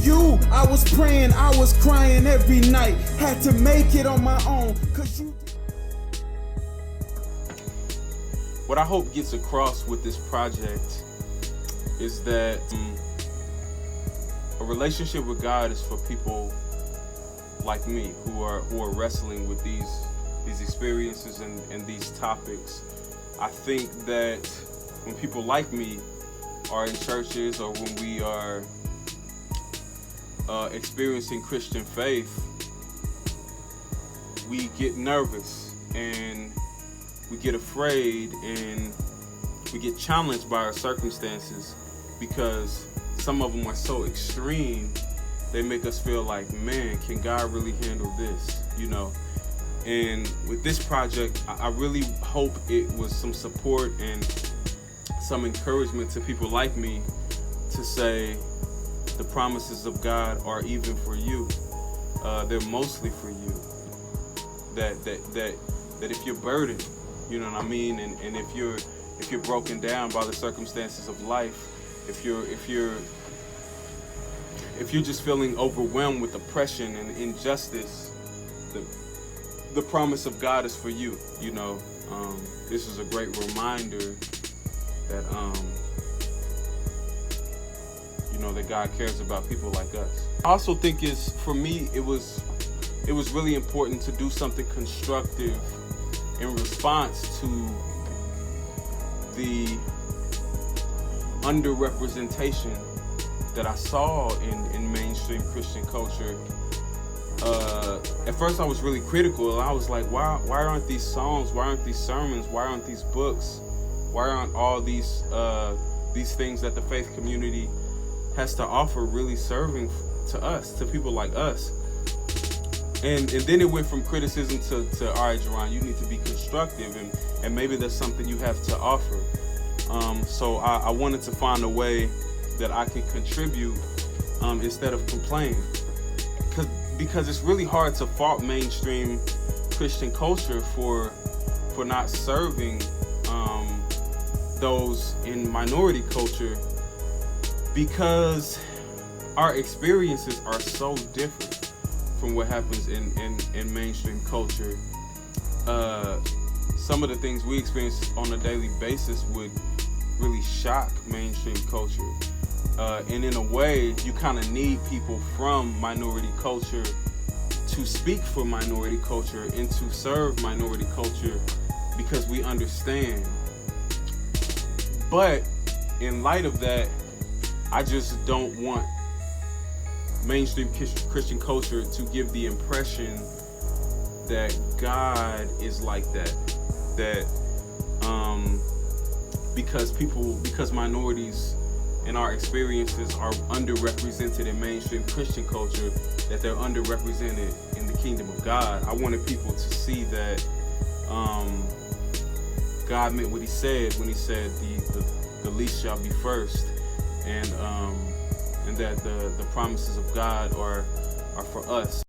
you. I was praying, I was crying every night. Had to make it on my own, cause you. What I hope gets across with this project is that a relationship with God is for people like me who are wrestling with these experiences and these topics. I think that when people like me are in churches or when we are experiencing Christian faith, we get nervous and we get afraid and we get challenged by our circumstances because some of them are so extreme. They make us feel like, man, can God really handle this? You know? And with this project, I really hope it was some support and some encouragement to people like me to say the promises of God are even for you. They're mostly for you. That if you're burdened, you know what I mean, and if you're broken down by the circumstances of life, if you're just feeling overwhelmed with oppression and injustice, the promise of God is for you. You know, this is a great reminder that that God cares about people like us. I also think for me it was really important to do something constructive in response to the underrepresentation that I saw in mainstream Christian culture. At first I was really critical. I was like, why aren't these songs, why aren't these sermons, why aren't these books, why aren't all these things that the faith community has to offer really serving to us, to people like us? And then it went from criticism to all right, Jeron, you need to be constructive and maybe there's something you have to offer. So I wanted to find a way that I could contribute instead of complain. Because it's really hard to fault mainstream Christian culture for not serving those in minority culture, because our experiences are so different from what happens in mainstream culture. Some of the things we experience on a daily basis would really shock mainstream culture. And in a way, you kind of need people from minority culture to speak for minority culture and to serve minority culture because we understand. But in light of that, I just don't want mainstream Christian culture to give the impression that God is like that. That because minorities in our experiences are underrepresented in mainstream Christian culture, that they're underrepresented in the kingdom of God. I wanted people to see that God meant what he said when he said the least shall be first, and that the promises of God are for us.